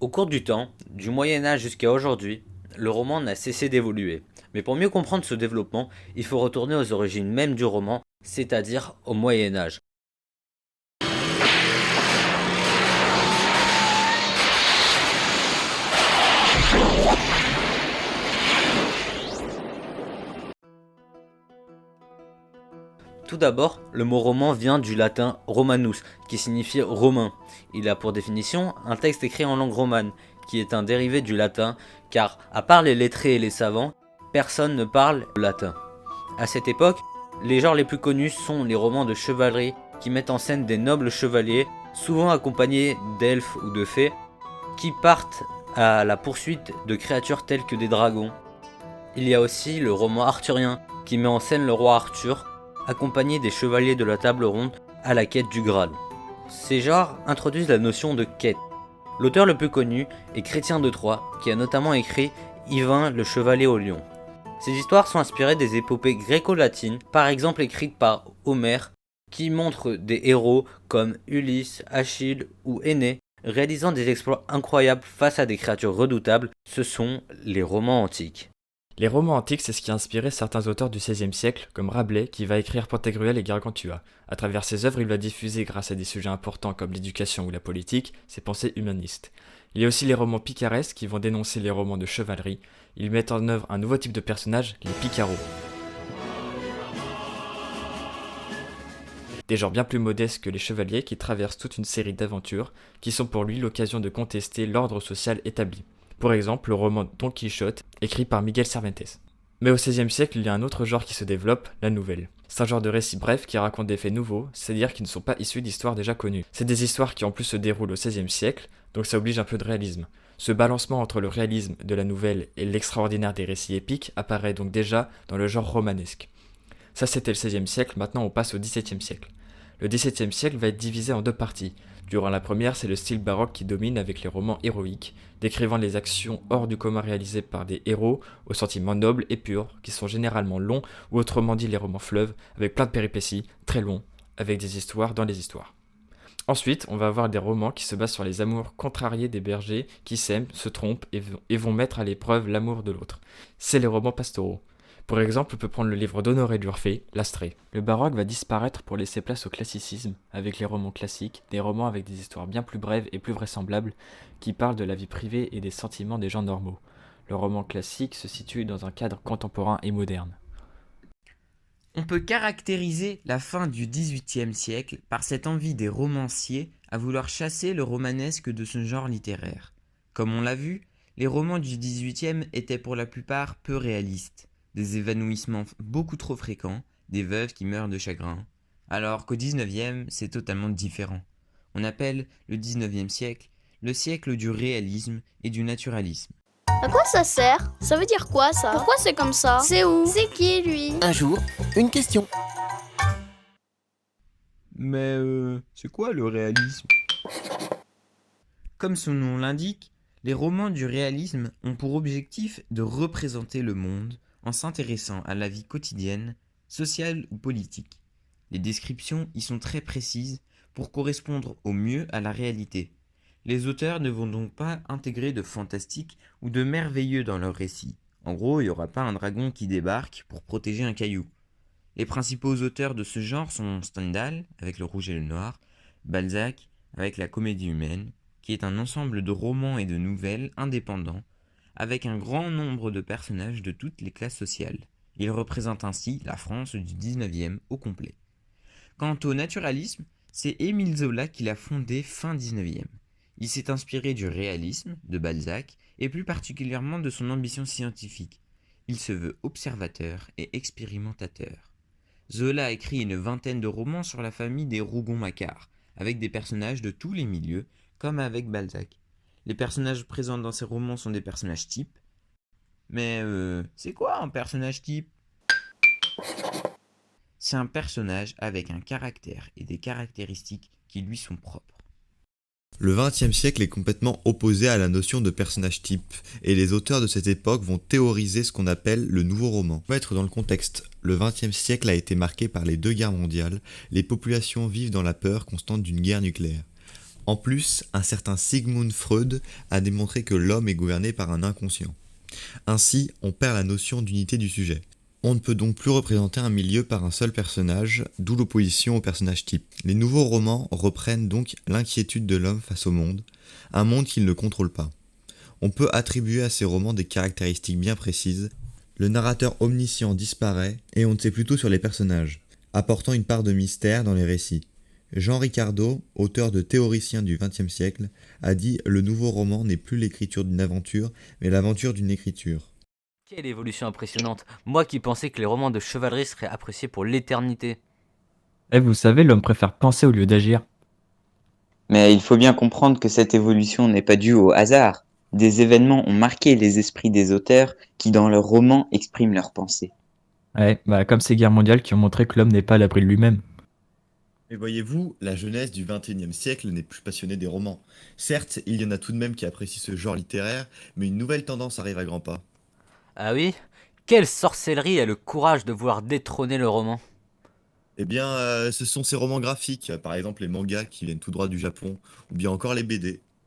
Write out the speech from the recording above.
Au cours du temps, du Moyen Âge jusqu'à aujourd'hui, le roman n'a cessé d'évoluer. Mais pour mieux comprendre ce développement, il faut retourner aux origines même du roman, c'est-à-dire au Moyen Âge. Tout d'abord, le mot roman vient du latin romanus, qui signifie romain. Il a pour définition un texte écrit en langue romane, qui est un dérivé du latin, car à part les lettrés et les savants, personne ne parle le latin. À cette époque, les genres les plus connus sont les romans de chevalerie, qui mettent en scène des nobles chevaliers, souvent accompagnés d'elfes ou de fées, qui partent à la poursuite de créatures telles que des dragons. Il y a aussi le roman arthurien, qui met en scène le roi Arthur, accompagné des chevaliers de la table ronde à la quête du Graal. Ces genres introduisent la notion de quête. L'auteur le plus connu est Chrétien de Troyes, qui a notamment écrit Yvain le chevalier au lion. Ces histoires sont inspirées des épopées gréco-latines, par exemple écrites par Homère, qui montrent des héros comme Ulysse, Achille ou Énée, réalisant des exploits incroyables face à des créatures redoutables. Ce sont les romans antiques. Les romans antiques, c'est ce qui a inspiré certains auteurs du XVIe siècle, comme Rabelais, qui va écrire Pantagruel et Gargantua. À travers ses œuvres, il va diffuser, grâce à des sujets importants comme l'éducation ou la politique, ses pensées humanistes. Il y a aussi les romans picaresques qui vont dénoncer les romans de chevalerie. Ils mettent en œuvre un nouveau type de personnage, les picaros. Des genres bien plus modestes que les chevaliers qui traversent toute une série d'aventures qui sont pour lui l'occasion de contester l'ordre social établi. Pour exemple, le roman Don Quichotte, écrit par Miguel Cervantes. Mais au XVIe siècle, il y a un autre genre qui se développe, la nouvelle. C'est un genre de récit bref qui raconte des faits nouveaux, c'est-à-dire qui ne sont pas issus d'histoires déjà connues. C'est des histoires qui en plus se déroulent au XVIe siècle, donc ça oblige un peu de réalisme. Ce balancement entre le réalisme de la nouvelle et l'extraordinaire des récits épiques apparaît donc déjà dans le genre romanesque. Ça c'était le XVIe siècle, maintenant on passe au XVIIe siècle. Le XVIIe siècle va être divisé en deux parties. Durant la première, c'est le style baroque qui domine avec les romans héroïques, décrivant les actions hors du commun réalisées par des héros aux sentiments nobles et purs, qui sont généralement longs, ou autrement dit les romans fleuves, avec plein de péripéties, très longs, avec des histoires dans les histoires. Ensuite, on va avoir des romans qui se basent sur les amours contrariés des bergers qui s'aiment, se trompent et vont mettre à l'épreuve l'amour de l'autre. C'est les romans pastoraux. Pour exemple, on peut prendre le livre d'Honoré d'Urfé, L'Astrée. Le baroque va disparaître pour laisser place au classicisme, avec les romans classiques, des romans avec des histoires bien plus brèves et plus vraisemblables, qui parlent de la vie privée et des sentiments des gens normaux. Le roman classique se situe dans un cadre contemporain et moderne. On peut caractériser la fin du XVIIIe siècle par cette envie des romanciers à vouloir chasser le romanesque de ce genre littéraire. Comme on l'a vu, les romans du XVIIIe étaient pour la plupart peu réalistes. Des évanouissements beaucoup trop fréquents, des veuves qui meurent de chagrin, alors qu'au XIXe, c'est totalement différent. On appelle le XIXe siècle le siècle du réalisme et du naturalisme. À quoi ça sert? Ça veut dire quoi ça? Pourquoi c'est comme ça? C'est où? C'est qui lui? Un jour, une question. Mais c'est quoi le réalisme? Comme son nom l'indique, les romans du réalisme ont pour objectif de représenter le monde en s'intéressant à la vie quotidienne, sociale ou politique. Les descriptions y sont très précises pour correspondre au mieux à la réalité. Les auteurs ne vont donc pas intégrer de fantastique ou de merveilleux dans leur récit. En gros, il n'y aura pas un dragon qui débarque pour protéger un caillou. Les principaux auteurs de ce genre sont Stendhal, avec Le Rouge et le Noir, Balzac, avec La Comédie humaine, qui est un ensemble de romans et de nouvelles indépendants, avec un grand nombre de personnages de toutes les classes sociales. Il représente ainsi la France du XIXe au complet. Quant au naturalisme, c'est Émile Zola qui l'a fondé fin XIXe. Il s'est inspiré du réalisme de Balzac et plus particulièrement de son ambition scientifique. Il se veut observateur et expérimentateur. Zola a écrit une vingtaine de romans sur la famille des Rougon-Macquart, avec des personnages de tous les milieux, comme avec Balzac. Les personnages présents dans ces romans sont des personnages types. Mais c'est quoi un personnage type? C'est un personnage avec un caractère et des caractéristiques qui lui sont propres. Le XXe siècle est complètement opposé à la notion de personnage type, et les auteurs de cette époque vont théoriser ce qu'on appelle le nouveau roman. Pour être dans le contexte, le XXe siècle a été marqué par les deux guerres mondiales, les populations vivent dans la peur constante d'une guerre nucléaire. En plus, un certain Sigmund Freud a démontré que l'homme est gouverné par un inconscient. Ainsi, on perd la notion d'unité du sujet. On ne peut donc plus représenter un milieu par un seul personnage, d'où l'opposition au personnage type. Les nouveaux romans reprennent donc l'inquiétude de l'homme face au monde, un monde qu'il ne contrôle pas. On peut attribuer à ces romans des caractéristiques bien précises. Le narrateur omniscient disparaît et on ne sait plus tout sur les personnages, apportant une part de mystère dans les récits. Jean Ricardo, auteur de Théoricien du XXe siècle, a dit « Le nouveau roman n'est plus l'écriture d'une aventure, mais l'aventure d'une écriture ». Quelle évolution impressionnante. Moi qui pensais que les romans de chevalerie seraient appréciés pour l'éternité. Eh, vous savez, l'homme préfère penser au lieu d'agir. Mais il faut bien comprendre que cette évolution n'est pas due au hasard. Des événements ont marqué les esprits des auteurs qui, dans leurs romans, expriment leurs pensées. Ouais, bah comme ces guerres mondiales qui ont montré que l'homme n'est pas à l'abri de lui-même. Mais voyez-vous, la jeunesse du XXIe siècle n'est plus passionnée des romans. Certes, il y en a tout de même qui apprécient ce genre littéraire, mais une nouvelle tendance arrive à grands pas. Ah oui? Quelle sorcellerie a le courage de vouloir détrôner le roman? Eh bien, ce sont ces romans graphiques, par exemple les mangas qui viennent tout droit du Japon, ou bien encore les BD.